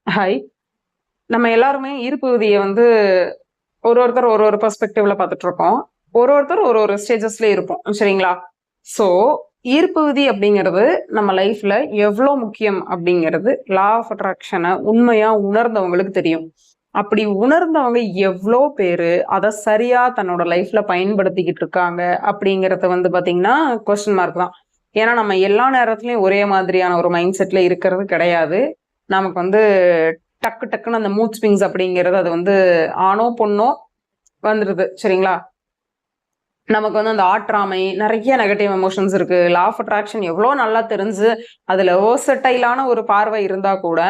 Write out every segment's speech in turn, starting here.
Hi. நம்ம எல்லாருமே ஈர்ப்பு விதிய வந்து ஒருத்தர் ஒரு பெர்ஸ்பெக்டிவ்ல பார்த்துட்டு இருக்கோம். ஒருத்தர் ஒரு ஸ்டேஜஸ்ல இருப்போம். சரிங்களா? ஸோ, ஈர்ப்பு விதி அப்படிங்கிறது நம்ம லைஃப்ல எவ்ளோ முக்கியம் அப்படிங்கிறது லா ஆஃப் அட்ராக்ஷன உண்மையா உணர்ந்தவங்களுக்கு தெரியும். அப்படி உணர்ந்தவங்க எவ்ளோ பேரு அத சரியா தன்னோட லைஃப்ல பயன்படுத்திக்கிட்டு இருக்காங்க அப்படிங்கிறத வந்து பார்த்தீங்கன்னா, கொஸ்டின் மார்க் தான். ஏன்னா நம்ம எல்லா நேரத்துலயும் ஒரே மாதிரியான ஒரு மைண்ட் செட்ல இருக்கிறது கிடையாது. நமக்கு வந்து டக்கு டக்குன்னு அந்த மூட் ஸ்விங்ஸ் அப்படிங்கிறது அது வந்து ஆணோ பொண்ணோ வந்துருது. சரிங்களா? நமக்கு வந்து அந்த ஆற்றாமை, நெறைய நெகட்டிவ் எமோஷன்ஸ் இருக்கு. லா ஆஃப் அட்ராக்ஷன் எவ்ளோ நல்லா தெரிஞ்சு, அதுல வெர்சடைலான ஒரு பார்வை இருந்தா கூட,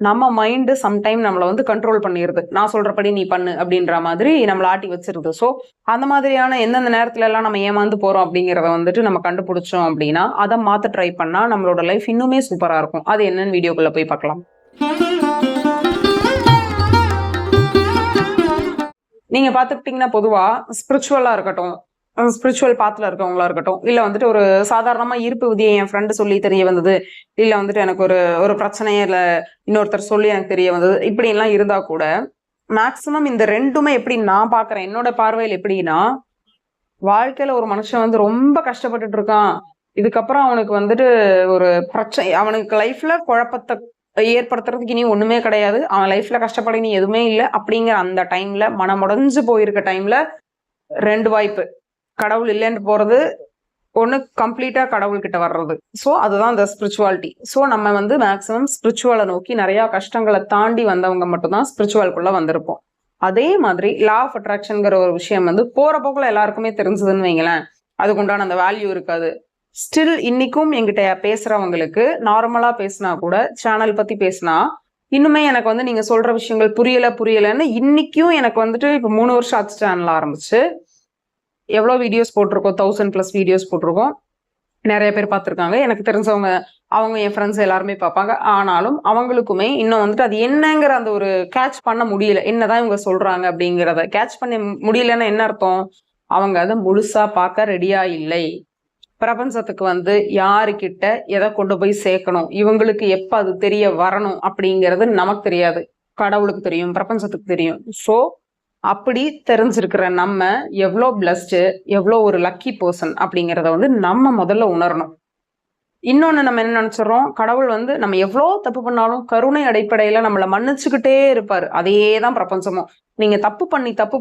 நம்ம மைண்ட் சம்டைம் நம்மள வந்து கண்ட்ரோல் பண்ணிருது. நான் சொல்றபடி நீ பண்ணு அப்படின்ற மாதிரி நம்மள ஆட்டி வச்சிருது. ஸோ, அந்த மாதிரியான எந்தெந்த நேரத்துலலாம் நம்ம ஏமாந்து போறோம் அப்படிங்கிறத வந்துட்டு நம்ம கண்டுபிடிச்சோம் அப்படின்னா, அத மாத்த ட்ரை பண்ணா நம்மளோட லைஃப் இன்னுமே சூப்பரா இருக்கும். அது என்னன்னு வீடியோக்குள்ள போய் பார்க்கலாம். நீங்க பார்த்துக்கிட்டீங்கன்னா பொதுவா ஸ்பிரிச்சுவலா இருக்கட்டும், ஸ்பிரிச்சுவல் பாத்ல இருக்கவங்களா இருக்கட்டும், இல்ல வந்துட்டு ஒரு சாதாரணமா ஈர்ப்பு விதியை என் ஃப்ரெண்டு சொல்லி தெரிய வந்தது. இல்ல வந்துட்டு எனக்கு ஒரு ஒரு பிரச்சனையே இல்ல, இன்னொருத்தர் சொல்லி எனக்கு தெரிய வந்தது. இப்படியெல்லாம் இருந்தா கூட, மேக்ஸிமம் இந்த 2மே எப்படி நான் பார்க்குறேன். என்னோட பார்வையில எப்படின்னா, வாழ்க்கையில ஒரு மனுஷன் வந்து ரொம்ப கஷ்டப்பட்டுட்டு இருக்கான். இதுக்கப்புறம் அவனுக்கு வந்துட்டு ஒரு அவனுக்கு லைஃப்ல குழப்பத்த ஏற்படுத்துறதுக்கு இனி ஒண்ணுமே கிடையாது. அவன் லைஃப்ல கஷ்டப்பட இனி எதுவுமே இல்ல. அப்படிங்கிற அந்த டைம்ல மனமுடைஞ்சு போயிருக்க டைம்ல 2 வாய்ப்பு. கடவுள் இல்லைன்ட்டு போறது, ஒண்ணு கம்ப்ளீட்டா கடவுள்கிட்ட வர்றது. சோ அதுதான் இந்த ஸ்பிரிச்சுவாலிட்டி. சோ நம்ம வந்து மேக்ஸிமம் ஸ்பிரிச்சுவல நோக்கி நெறைய கஷ்டங்கள தாண்டி வந்தவங்க மட்டும் தான் ஸ்பிரிச்சுவல்குள்ள வந்திருப்போம். அதே மாதிரி லா ஆஃப் அட்ராக்ஷன்ங்கிற ஒரு விஷயம் வந்து போற போக்குல எல்லாருக்குமே தெரிஞ்சதுன்னு வைங்களேன். அதுக்கு உண்டான அந்த வேல்யூ இருக்காது. ஸ்டில் இன்னைக்கும் என்கிட்ட பேசுறவங்களுக்கு நார்மலா பேசினா கூட சேனல் பத்தி பேசினா, இன்னுமே எனக்கு வந்து நீங்க சொல்ற விஷயங்கள் புரியலன்னு இன்னைக்கும் எனக்கு வந்துட்டு இப்ப 3 வருஷம் ஆச்சு சேனல் ஆரம்பிச்சு. எவ்வளோ வீடியோஸ் போட்டிருக்கோம். 1000+ வீடியோஸ் போட்டிருக்கோம். நெறைய பேர் பார்த்துருக்காங்க. எனக்கு தெரிஞ்சவங்க, அவங்க என் ஃப்ரெண்ட்ஸ் எல்லாருமே பார்ப்பாங்க. ஆனாலும் அவங்களுக்குமே இன்னும் வந்துட்டு அது என்னங்கிற அந்த ஒரு கேட்ச் பண்ண முடியல. என்னதான் இவங்க சொல்றாங்க அப்படிங்கிறத. கேட்ச் பண்ண முடியலன்னா என்ன அர்த்தம்? அவங்க அத முழுசா பார்க்க ரெடியா இல்லை. பிரபஞ்சத்துக்கு வந்து யாருகிட்ட எதை கொண்டு போய் சேர்க்கணும்? இவங்களுக்கு எப்ப அது தெரிய வரணும்? அப்படிங்கிறது நமக்கு தெரியாது. கடவுளுக்கு தெரியும். பிரபஞ்சத்துக்கு தெரியும். ஸோ அப்படி தெரிஞ்சிருக்கிற நம்ம எவ்வளோ பிளஸ்டு, எவ்வளோ ஒரு லக்கி பர்சன் அப்படிங்கிறத வந்து நம்ம முதல்ல உணரணும். இன்னொன்னு நம்ம என்ன நினைச்சிடறோம், கடவுள் வந்து நம்ம எவ்வளோ தப்பு பண்ணாலும் கருணை அடிப்படையில நம்மளை மன்னிச்சுக்கிட்டே இருப்பாரு. அதே தான் பிரபஞ்சமும். நீங்க தப்பு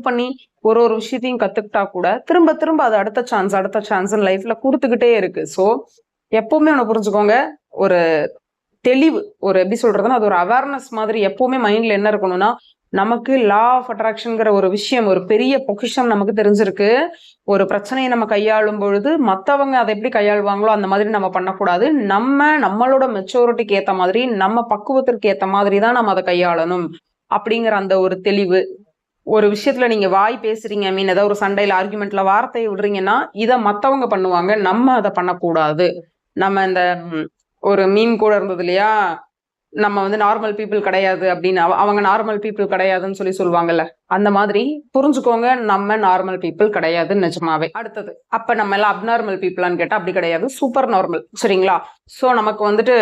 பண்ணி ஒரு விஷயத்தையும் கத்துக்கிட்டா கூட திரும்ப திரும்ப அது அடுத்த சான்ஸ் லைஃப்ல கொடுத்துக்கிட்டே இருக்கு. ஸோ எப்பவுமே ஒண்ணு புரிஞ்சுக்கோங்க, ஒரு தெளிவு, ஒரு எப்படி சொல்றதுன்னா, அது ஒரு அவேர்னஸ் மாதிரி எப்பவுமே மைண்ட்ல என்ன இருக்கணும்னா, நமக்கு லா ஆஃப் அட்ராக்ஷன்ங்கிற ஒரு விஷயம், ஒரு பெரிய பொக்கிஷம் நமக்கு தெரிஞ்சிருக்கு. ஒரு பிரச்சனையை நம்ம கையாளும் பொழுது, மத்தவங்க அதை எப்படி கையாளுவாங்களோ, அந்த மாதிரி நம்ம பண்ணக்கூடாது. நம்மளோட மெச்சூரிட்டிக்கு ஏத்த மாதிரி, நம்ம பக்குவத்திற்கு ஏத்த மாதிரி தான் நம்ம அதை கையாளணும். அப்படிங்கிற அந்த ஒரு தெளிவு. ஒரு விஷயத்துல நீங்க வாய் பேசுறீங்க, ஐ மீன் ஏதாவது ஒரு சண்டையில, ஆர்குமெண்ட்ல வார்த்தையை விடுறீங்கன்னா, இதை மத்தவங்க பண்ணுவாங்க. நம்ம அதை பண்ணக்கூடாது. நம்ம இந்த ஒரு மீம் கூட இருந்தது இல்லையா? நம்ம வந்து நார்மல் பீப்புள் கிடையாது அப்படின்னு. அவங்க நார்மல் பீப்புள் கிடையாதுன்னு சொல்லுவாங்கல்ல. அந்த மாதிரி புரிஞ்சுக்கோங்க, நம்ம நார்மல் பீப்புள் கிடையாது நிஜமாவே. அடுத்தது, அப்ப நம்ம எல்லாம் அப்நார்மல் பீப்புளான்னு கேட்டா அப்படி கிடையாது. Super normal. சரிங்களா? சோ நமக்கு வந்துட்டு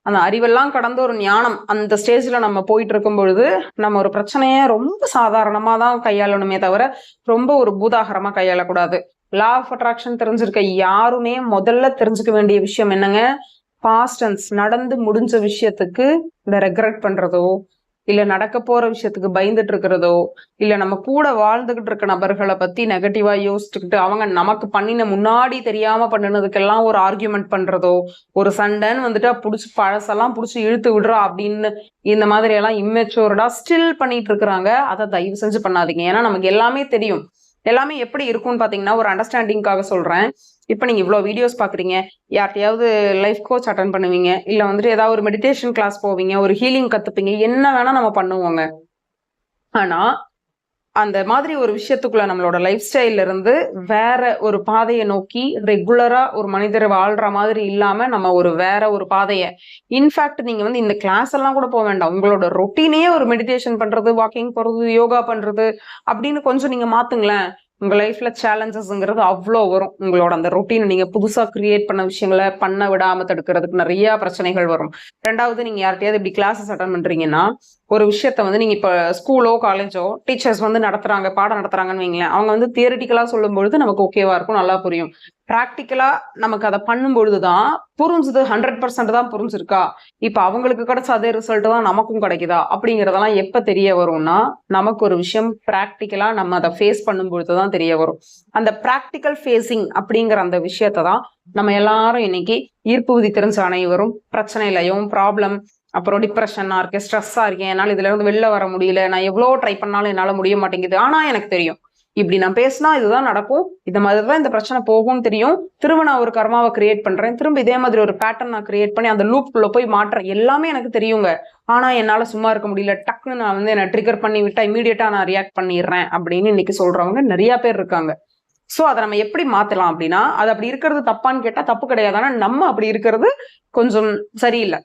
அந்த அறிவெல்லாம் கடந்த ஒரு ஞானம் அந்த ஸ்டேஜ்ல நம்ம போயிட்டு இருக்கும் பொழுது, நம்ம ஒரு பிரச்சனையை ரொம்ப சாதாரணமா தான் கையாளணுமே தவிர, ரொம்ப ஒரு பூதாகரமா கையாளக்கூடாது. லா ஆஃப் அட்ராக்ஷன் தெரிஞ்சிருக்க யாருமே முதல்ல தெரிஞ்சுக்க வேண்டிய விஷயம் என்னங்க, பாஸ்ட் டென்ஸ் நடந்து முடிஞ்ச விஷயத்துக்கு இந்த ரெக்ரெட் பண்றதோ, இல்ல நடக்க போற விஷயத்துக்கு பயந்துட்டு இருக்கிறதோ, இல்ல நம்ம கூட வாழ்ந்துகிட்டு இருக்க நபர்களை பத்தி நெகட்டிவா யோசிச்சுக்கிட்டு அவங்க நமக்கு பண்ணின முன்னாடி தெரியாம பண்ணினதுக்கெல்லாம் ஒரு ஆர்கியூமெண்ட் பண்றதோ, ஒரு சண்டைன்னு வந்துட்டு புடிச்சு பழசெல்லாம் புடிச்சு இழுத்து விடுறா அப்படின்னு இந்த மாதிரி எல்லாம் இம்மெச்சூர்டா ஸ்டில் பண்ணிட்டு இருக்கிறாங்க. அதை தயவு செஞ்சு பண்ணாதீங்க. ஏன்னா நமக்கு எல்லாமே தெரியும். எல்லாமே எப்படி இருக்கும்னு பாத்தீங்கன்னா, ஒரு அண்டர்ஸ்டாண்டிங்காக சொல்றேன். இப்ப நீங்க இவ்வளவு வீடியோஸ் பாக்குறீங்க, யார்ட்டையாவது லைஃப் கோச் அட்டன் பண்ணுவீங்க, இல்ல வந்துட்டு ஏதாவது ஒரு மெடிடேஷன் கிளாஸ் போவீங்க, ஒரு ஹீலிங் கத்துப்பீங்க, என்ன வேணா நம்ம பண்ணுவோங்க. ஆனா அந்த மாதிரி ஒரு விஷயத்துக்குள்ள நம்மளோட லைஃப் ஸ்டைல்ல இருந்து வேற ஒரு பாதையை நோக்கி ரெகுலரா ஒரு மனிதர் வாழ்ற மாதிரி இல்லாம நம்ம ஒரு வேற ஒரு பாதையை, இன்ஃபேக்ட் நீங்க வந்து இந்த கிளாஸ் எல்லாம் கூட போக வேண்டாம், உங்களோட ரொட்டீனே ஒரு மெடிடேஷன் பண்றது, வாக்கிங் போறது, யோகா பண்றது அப்படின்னு கொஞ்சம் நீங்க மாத்துங்களேன். உங்க லைஃப்ல சேலஞ்சஸ்ங்கிறது அவ்வளோ வரும். உங்களோட அந்த ரொட்டீனை நீங்க புதுசா கிரியேட் பண்ண விஷயங்களை பண்ண விடாம தடுக்கிறதுக்கு நிறைய பிரச்சனைகள் வரும். ரெண்டாவது, நீங்க யார்கிட்டயாவது இப்படி கிளாஸஸ் அட்டன் பண்றீங்கன்னா, ஒரு விஷயத்த வந்து நீங்க இப்ப ஸ்கூலோ காலேஜோ டீச்சர்ஸ் வந்து நடத்துறாங்க, பாடம் நடத்துறாங்கன்னு வைங்களேன். அவங்க வந்து தியரிட்டிக்கலா சொல்லும் பொழுது நமக்கு ஓகேவா இருக்கும், நல்லா புரியும். பிராக்டிக்கலா நமக்கு அதை பண்ணும் பொழுதுதான் புரிஞ்சுது, 100% தான் புரிஞ்சிருக்கா, இப்ப அவங்களுக்கு கிடைச்ச அதே ரிசல்ட் தான் நமக்கும் கிடைக்குதா அப்படிங்கறதெல்லாம் எப்ப தெரிய வரும்னா, நமக்கு ஒரு விஷயம் பிராக்டிக்கலா நம்ம அதை ஃபேஸ் பண்ணும் பொழுதுதான் தெரிய வரும். அந்த பிராக்டிக்கல் ஃபேஸிங் அப்படிங்கிற அந்த விஷயத்தை தான் நம்ம எல்லாரும் இன்னைக்கு ஈர்ப்பு விதி தெரிஞ்ச அனைவரும் பிரச்சனையிலையும் ப்ராப்ளம், அப்புறம் டிப்ரெஷனா இருக்கேன், ஸ்ட்ரெஸ்ஸா இருக்கேன், என்னால் இதுல இருந்து வெளில வர முடியல, நான் எவ்வளோ ட்ரை பண்ணாலும் என்னால முடிய மாட்டேங்குது, ஆனா எனக்கு தெரியும் இப்படி நான் பேசினா இதுதான் நடக்கும், இந்த மாதிரிதான் இந்த பிரச்சனை போகும்னு தெரியும், திரும்ப நான் ஒரு கர்மாவை கிரியேட் பண்றேன், திரும்ப இதே மாதிரி ஒரு பேட்டர்ன் நான் கிரியேட் பண்ணி அந்த லூப்குள்ள போய் மாற்றேன், எல்லாமே எனக்கு தெரியுங்க. ஆனா என்னால சும்மா இருக்க முடியல, டக்குன்னு நான் வந்து என்ன ட்ரிகர் பண்ணி விட்டா இமீடியட்டா நான் ரியாக்ட் பண்ணிடுறேன் அப்படின்னு இன்னைக்கு சொல்றவங்க நிறைய பேர் இருக்காங்க. சோ அதை நம்ம எப்படி மாத்தலாம் அப்படின்னா, அது அப்படி இருக்கிறது தப்பான்னு கேட்டா தப்பு கிடையாது, ஆனா நம்ம அப்படி இருக்கிறது கொஞ்சம் சரியில்லை.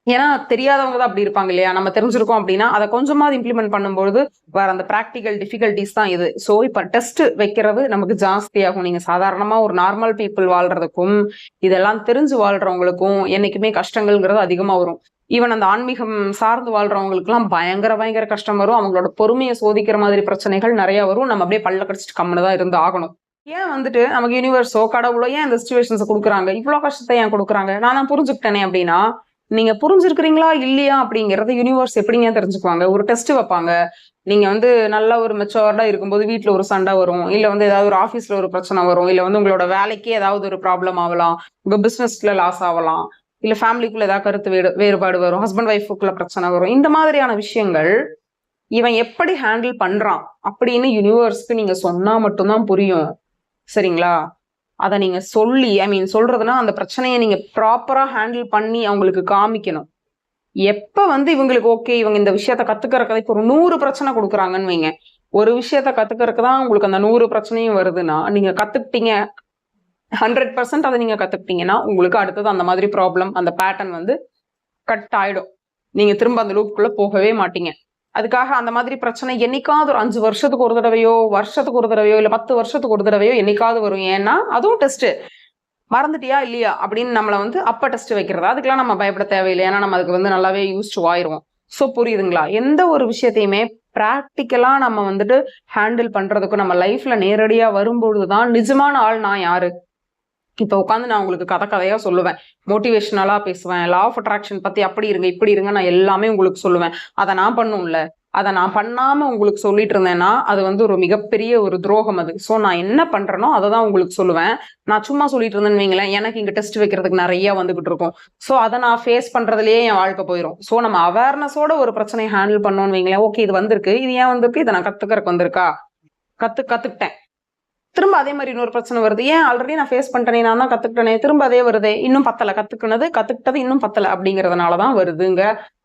ஏன்னா தெரியாதவங்க தான் அப்படி இருப்பாங்க இல்லையா, நம்ம தெரிஞ்சிருக்கோம் அப்படின்னா அதை கொஞ்சமாவது இம்ப்ளிமெண்ட் பண்ணும்போது வேற அந்த ப்ராக்டிக்கல் டிஃபிகல்டிஸ் தான் இது. ஸோ இப்போ டெஸ்ட் வைக்கிறது நமக்கு ஜாஸ்தியாகும். நீங்க சாதாரணமா ஒரு நார்மல் பீப்புள் வாழ்றதுக்கும் இதெல்லாம் தெரிஞ்சு வாழ்றவங்களுக்கும் என்னைக்குமே கஷ்டங்கள்ங்கிறது அதிகமா வரும். ஈவன் அந்த ஆன்மீகம் சார்ந்து வாழ்றவங்களுக்கு எல்லாம் பயங்கர கஷ்டம் வரும். அவங்களோட பொறுமையை சோதிக்கிற மாதிரி பிரச்சனைகள் நிறைய வரும். நம்ம அப்படியே பல்ல கடிச்சிட்டு கம்முன்னு தான் இருந்து ஆகணும். ஏன் வந்துட்டு நமக்கு யூனிவர்ஸோ கடவுளோ ஏன் இந்த சுச்சுவேஷன்ஸ் கொடுக்குறாங்க, இவ்வளவு கஷ்டத்தை ஏன் கொடுக்குறாங்க, நான் புரிஞ்சுக்கிட்டேனே அப்படின்னா, நீங்க புரிஞ்சிருக்கிறீங்களா இல்லையா அப்படிங்கறது யூனிவர்ஸ் எப்படிங்க தெரிஞ்சுக்குவாங்க? ஒரு டெஸ்ட் வைப்பாங்க. நீங்க வந்து நல்ல ஒரு மெச்சோர்டா இருக்கும்போது வீட்டுல ஒரு சண்டை வரும், இல்ல வந்து ஏதாவது ஒரு ஆபீஸ்ல ஒரு பிரச்சனை வரும், இல்ல வந்து உங்களோட வேலைக்கே ஏதாவது ஒரு ப்ராப்ளம் ஆகலாம், உங்க பிசினஸ்ல லாஸ் ஆகலாம், இல்ல ஃபேமிலிக்குள்ள ஏதாவது கருத்து வேறுபாடு வரும், ஹஸ்பண்ட் ஒய்ஃபுக்குள்ள பிரச்சனை வரும். இந்த மாதிரியான விஷயங்கள் இவன் எப்படி ஹேண்டில் பண்றான் அப்படின்னு யூனிவர்ஸ்க்கு நீங்க சொன்னா மட்டும்தான் புரியும். சரிங்களா? அதை நீங்க சொல்லி, சொல்றதுன்னா அந்த பிரச்சனையை நீங்க ப்ராப்பரா ஹேண்டில் பண்ணி அவங்களுக்கு காமிக்கணும். எப்ப வந்து இவங்களுக்கு ஓகே, இவங்க இந்த விஷயத்த கத்துக்கிறதுக்கு இப்போ ஒரு 100 பிரச்சனை கொடுக்குறாங்கன்னு வைங்க, ஒரு விஷயத்த கத்துக்கிறதுக்கு தான் உங்களுக்கு அந்த 100 பிரச்சனையும் வருதுன்னா, நீங்க கத்துக்கிட்டீங்க 100% அதை நீங்க கத்துக்கிட்டீங்கன்னா உங்களுக்கு அடுத்தது அந்த மாதிரி ப்ராப்ளம், அந்த பேட்டர்ன் வந்து கட் ஆயிடும். நீங்க திரும்ப அந்த லூப்புக்குள்ள போகவே மாட்டீங்க. அதுக்காக அந்த மாதிரி பிரச்சனை என்னைக்காவது ஒரு 5 வருஷத்துக்கு ஒரு தடவையோ, வருஷத்துக்கு ஒரு தடவையோ, இல்ல 10 வருஷத்துக்கு ஒரு தடவையோ என்னைக்காவது வரும். ஏன்னா அதுவும் டெஸ்ட். மறந்துட்டியா இல்லையா அப்படின்னு நம்மள வந்து அப்ப டெஸ்ட் வைக்கிறதா, அதுக்கெல்லாம் நம்ம பயப்பட தேவையில்லை. ஏன்னா நம்ம அதுக்கு வந்து நல்லாவே யூஸ்டு ஆயிருவோம். சோ புரியுதுங்களா? எந்த ஒரு விஷயத்தையுமே பிராக்டிக்கலா நம்ம வந்துட்டு ஹேண்டில் பண்றதுக்கும் நம்ம லைஃப்ல நேரடியா வரும்பொழுதுதான் நிஜமான ஆள் நான் யாரு. இப்ப உட்காந்து நான் உங்களுக்கு கதையா சொல்லுவேன், மோட்டிவேஷனலா பேசுவேன், லா ஆஃப் அட்ராக்ஷன் பத்தி அப்படி இருங்க இப்படி இருங்க நான் எல்லாமே உங்களுக்கு சொல்லுவேன். அதை நான் பண்ணும்ல, அதை நான் பண்ணாம உங்களுக்கு சொல்லிட்டு இருந்தேன்னா அது வந்து ஒரு மிகப்பெரிய ஒரு துரோகம் அது. ஸோ நான் என்ன பண்றேனோ அதை தான் உங்களுக்கு சொல்லுவேன். நான் சும்மா சொல்லிட்டு இருந்தேன்னு வைங்களேன், எனக்கு இங்க டெஸ்ட் வைக்கிறதுக்கு நிறைய வந்துகிட்டு இருக்கும். ஸோ அதை நான் ஃபேஸ் பண்றதுலயே என் வாழ்க்கை போயிடும். ஸோ நம்ம அவேர்னஸோட ஒரு பிரச்சனையை ஹேண்டில் பண்ணோம்னு வைங்களேன், ஓகே இது வந்திருக்கு, இது ஏன் வந்திருக்கு, இதை நான் கத்துக்கிறதுக்கு வந்திருக்கா, கத்துக்கிட்டேன், திரும்ப அதே மாதிரி இன்னொரு பிரச்சனை வருது, ஏன் ஆல்ரெடி நான் ஃபேஸ் பண்ணிட்டேனே, நான் தான் கத்துக்கிட்டேனே, திரும்ப அதே வருது, இன்னும் பத்தலை, கத்துக்கிட்டது இன்னும் பத்தலை அப்படிங்கறதுனாலதான் வருதுங்க.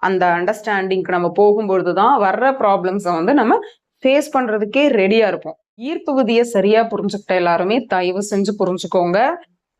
அந்த அண்டர்ஸ்டாண்டிங்க்கு நம்ம போகும்பொழுதுதான் வர்ற ப்ராப்ளம்ஸை வந்து நம்ம ஃபேஸ் பண்றதுக்கே ரெடியா இருப்போம். ஈர்ப்பு விதியை சரியா புரிஞ்சுக்கிட்ட எல்லாருமே தயவு செஞ்சு புரிஞ்சுக்கோங்க.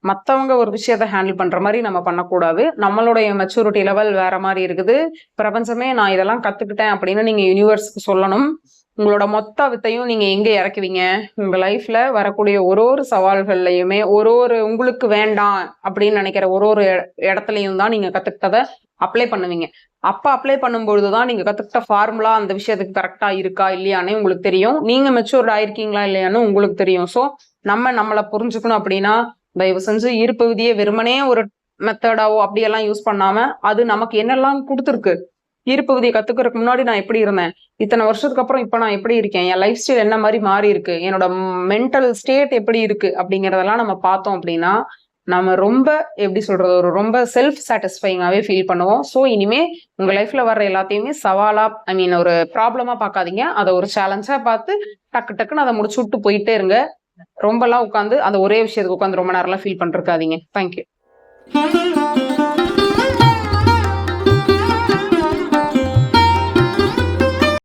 மத்தவங்க ஒரு விஷயத்த ஹேண்டில் பண்ற மாதிரி நம்ம பண்ணக்கூடாது. நம்மளுடைய மெச்சூரிட்டி லெவல் வேற மாதிரி இருக்குது. பிரபஞ்சமே நான் இதெல்லாம் கத்துக்கிட்டேன் அப்படின்னு நீங்க யூனிவர்ஸ்க்கு சொல்லணும். உங்களோட மொத்த வித்தையும் நீங்க எங்க இறக்குவீங்க, உங்க லைஃப்ல வரக்கூடிய ஒரு சவால்கள்லயுமே ஒரு உங்களுக்கு வேண்டாம் அப்படின்னு நினைக்கிற ஒரு இடத்துலயும் தான் நீங்க கத்துக்கிட்டதை அப்ளை பண்ணுவீங்க. அப்ப அப்ளை பண்ணும்பொழுதுதான் நீங்க கத்துக்கிட்ட ஃபார்முலா அந்த விஷயத்துக்கு கரெக்டா இருக்கா இல்லையானே உங்களுக்கு தெரியும். நீங்க மெச்சூர்ட் ஆயிருக்கீங்களா இல்லையான்னு உங்களுக்கு தெரியும். சோ நம்மளை புரிஞ்சுக்கணும் அப்படின்னா தயவு செஞ்சு ஈர்ப்பு விதியை வெறுமனே ஒரு மெத்தடாவோ அப்படியெல்லாம் யூஸ் பண்ணாம அது நமக்கு என்னெல்லாம் கொடுத்துருக்கு, ஈர்ப்பு விதியை கத்துக்கிறதுக்கு முன்னாடி நான் எப்படி இருந்தேன், இத்தனை வருஷத்துக்கு அப்புறம் இப்ப நான் எப்படி இருக்கேன், என் லைஃப் ஸ்டைல் என்ன மாதிரி மாறி இருக்கு, என்னோட மென்டல் ஸ்டேட் எப்படி இருக்கு அப்படிங்கறதெல்லாம் நம்ம பார்த்தோம் அப்படின்னா நம்ம ரொம்ப எப்படி சொல்றது, ஒரு ரொம்ப செல்ஃப் சாட்டிஸ்ஃபைங்காவே ஃபீல் பண்ணுவோம். ஸோ இனிமே உங்க லைஃப்ல வர்ற எல்லாத்தையுமே சவாலா ஒரு ப்ராப்ளமா பார்க்காதீங்க, அதை ஒரு சேலஞ்சா பார்த்து டக்குன்னு அதை முடிச்சு விட்டு போயிட்டே இருங்க. ரொம்பலாம் உட்காந்து அந்த ஒரே விஷயத்துக்கு உட்காந்து ரொம்ப நேரம்லாம் ஃபீல் பண்ணிருக்காதீங்க. தேங்க்யூ.